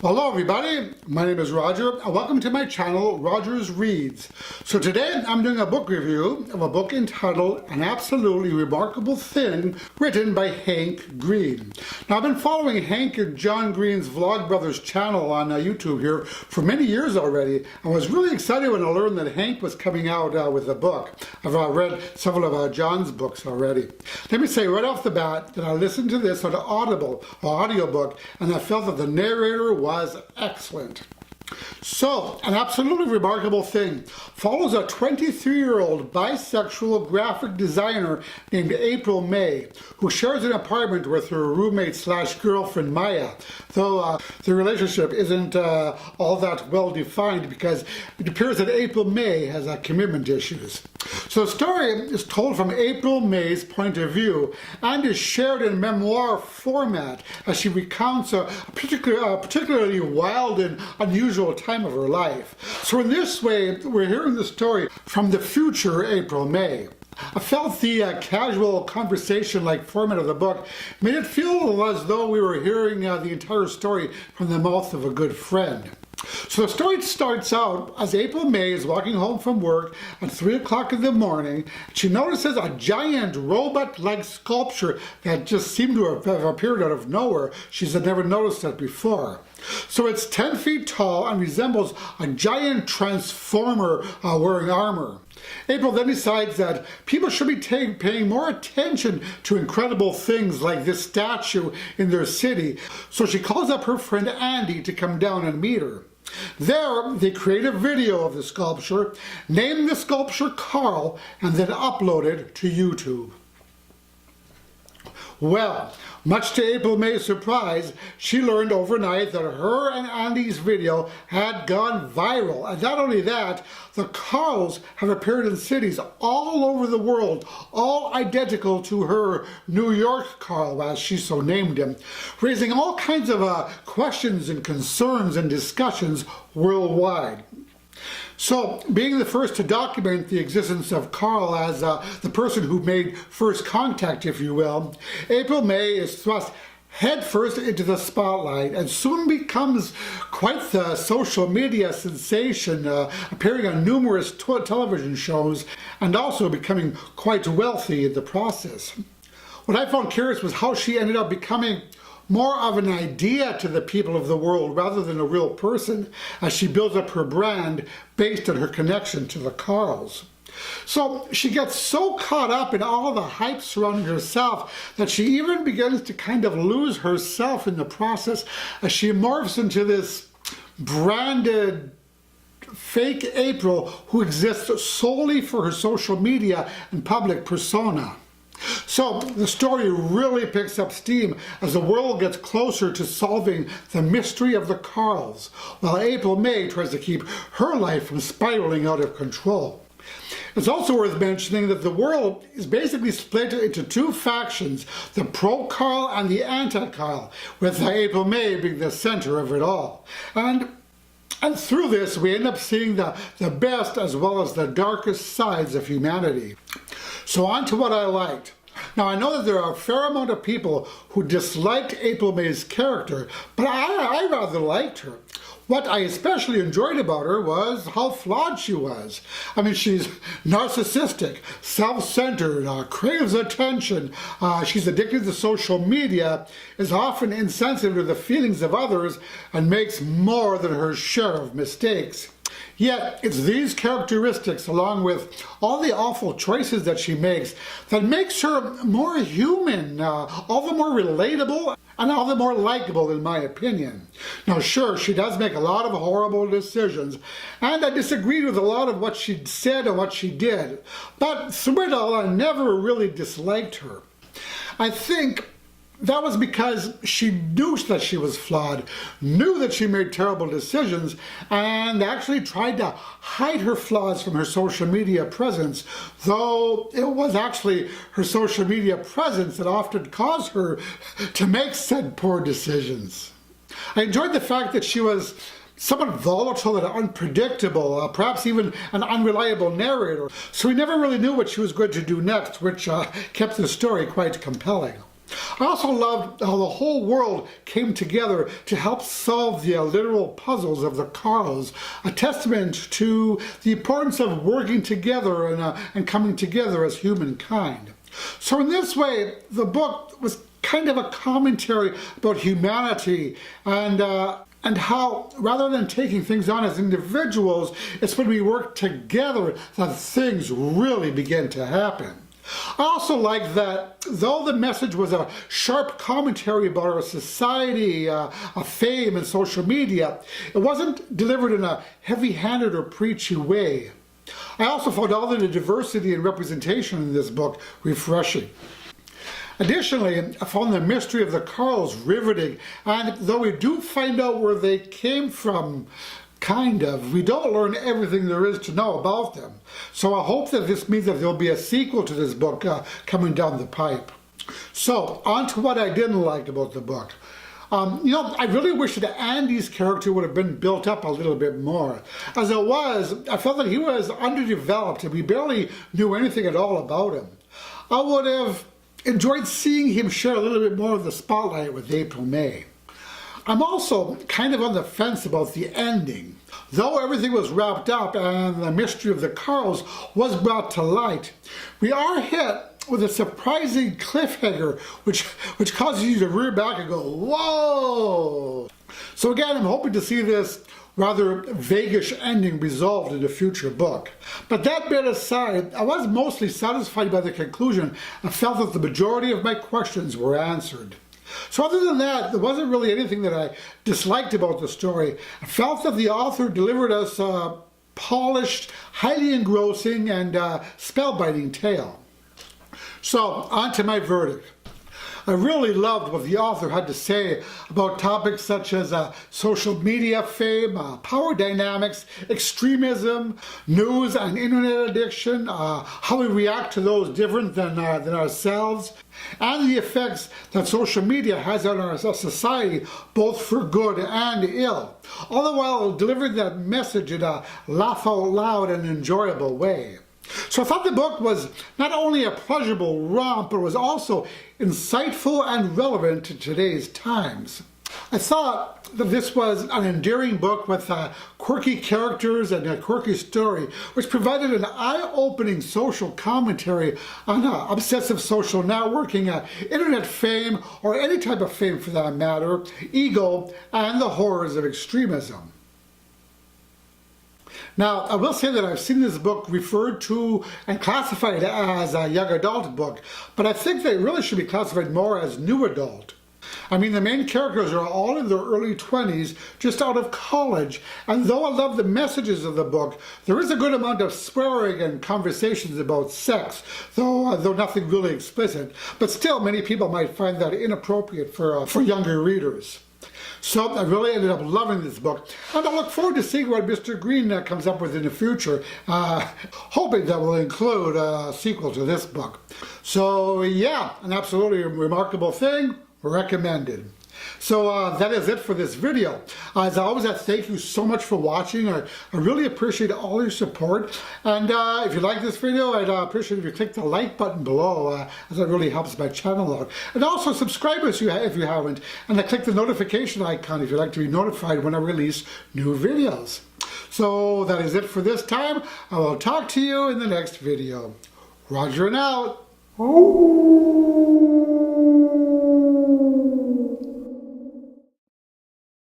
Hello everybody, my name is Roger and welcome to my channel, Roger's Reads. So today I'm doing a book review of a book entitled An Absolutely Remarkable Thing, written by Hank Green. Now I've been following Hank and John Green's Vlogbrothers channel on YouTube here for many years already. I was really excited when I learned that Hank was coming out with a book. I've read several of John's books already. Let me say right off the bat that I listened to this on Audible, or audiobook, and I felt that the narrator was excellent. So, An Absolutely Remarkable Thing follows a 23-year-old bisexual graphic designer named April May, who shares an apartment with her roommate slash girlfriend Maya, though the relationship isn't all that well defined because it appears that April May has commitment issues. So the story is told from April May's point of view and is shared in memoir format as she recounts a particularly wild and unusual time of her life. So in this way, we're hearing the story from the future April May. I felt the casual conversation-like format of the book made it feel as though we were hearing the entire story from the mouth of a good friend. So the story starts out as April May is walking home from work at 3 o'clock in the morning. She notices a giant robot-like sculpture that just seemed to have appeared out of nowhere. She's never noticed that before. So it's 10 feet tall and resembles a giant transformer wearing armor. April then decides that people should be paying more attention to incredible things like this statue in their city. So she calls up her friend Andy to come down and meet her. There, they create a video of the sculpture, name the sculpture Carl, and then upload it to YouTube. Well, much to April May's surprise, she learned overnight that her and Andy's video had gone viral. And not only that, the Carls have appeared in cities all over the world, all identical to her New York Carl, as she so named him, raising all kinds of questions and concerns and discussions worldwide. So, being the first to document the existence of Carl as the person who made first contact, if you will, April May is thrust headfirst into the spotlight and soon becomes quite the social media sensation, appearing on numerous television shows and also becoming quite wealthy in the process. What I found curious was how she ended up becoming more of an idea to the people of the world rather than a real person as she builds up her brand based on her connection to the Carls. So she gets so caught up in all of the hype surrounding herself that she even begins to kind of lose herself in the process as she morphs into this branded fake April who exists solely for her social media and public persona. So the story really picks up steam as the world gets closer to solving the mystery of the Carls, while April May tries to keep her life from spiraling out of control. It's also worth mentioning that the world is basically split into two factions, the pro-Carl and the anti-Carl, with April May being the center of it all. And through this, we end up seeing the best as well as the darkest sides of humanity. So on to what I liked. Now I know that there are a fair amount of people who disliked April May's character, but I rather liked her. What I especially enjoyed about her was how flawed she was. I mean, she's narcissistic, self-centered, craves attention, she's addicted to social media, is often insensitive to the feelings of others, and makes more than her share of mistakes. Yet, it's these characteristics, along with all the awful choices that she makes, that makes her more human, all the more relatable, and all the more likable in my opinion. Now sure, she does make a lot of horrible decisions, and I disagreed with a lot of what she said and what she did, but through it all I never really disliked her. I think that was because she knew that she was flawed, knew that she made terrible decisions, and actually tried to hide her flaws from her social media presence, though it was actually her social media presence that often caused her to make said poor decisions. I enjoyed the fact that she was somewhat volatile and unpredictable, perhaps even an unreliable narrator, so we never really knew what she was going to do next, which kept the story quite compelling. I also loved how the whole world came together to help solve the literal puzzles of the Carls, a testament to the importance of working together and coming together as humankind. So in this way, the book was kind of a commentary about humanity and how, rather than taking things on as individuals, it's when we work together that things really begin to happen. I also like that, though the message was a sharp commentary about our society, fame, and social media, it wasn't delivered in a heavy-handed or preachy way. I also found all of the diversity and representation in this book refreshing. Additionally, I found the mystery of the Carls riveting, and though we do find out where they came from, we don't learn everything there is to know about them. So I hope that this means that there'll be a sequel to this book coming down the pipe. So, on to what I didn't like about the book. I really wish that Andy's character would have been built up a little bit more. As it was, I felt that he was underdeveloped and we barely knew anything at all about him. I would have enjoyed seeing him share a little bit more of the spotlight with April May. I'm also kind of on the fence about the ending. Though everything was wrapped up and the mystery of the Carls was brought to light, we are hit with a surprising cliffhanger which causes you to rear back and go, whoa! So again, I'm hoping to see this rather vaguish ending resolved in a future book. But that bit aside, I was mostly satisfied by the conclusion and felt that the majority of my questions were answered. So other than that, there wasn't really anything that I disliked about the story. I felt that the author delivered us a polished, highly engrossing, and spellbinding tale. So, on to my verdict. I really loved what the author had to say about topics such as social media fame, power dynamics, extremism, news and internet addiction, how we react to those different than ourselves, and the effects that social media has on our society, both for good and ill, all the while delivering that message in a laugh out loud and enjoyable way. So I thought the book was not only a pleasurable romp, but was also insightful and relevant to today's times. I thought that this was an endearing book with quirky characters and a quirky story, which provided an eye-opening social commentary on obsessive social networking, internet fame, or any type of fame for that matter, ego, and the horrors of extremism. Now, I will say that I've seen this book referred to and classified as a young adult book, but I think they really should be classified more as new adult. I mean, the main characters are all in their early 20s, just out of college, and though I love the messages of the book, there is a good amount of swearing and conversations about sex, though nothing really explicit, but still many people might find that inappropriate for younger readers. So I really ended up loving this book, and I look forward to seeing what Mr. Green comes up with in the future, hoping that will include a sequel to this book. So yeah, an absolutely remarkable thing, recommended. So that is it for this video. As always, I thank you so much for watching. I really appreciate all your support. And if you like this video, I'd appreciate if you click the like button below, as that really helps my channel out. And also subscribe if you haven't. And click the notification icon if you'd like to be notified when I release new videos. So that is it for this time. I will talk to you in the next video. Roger and out.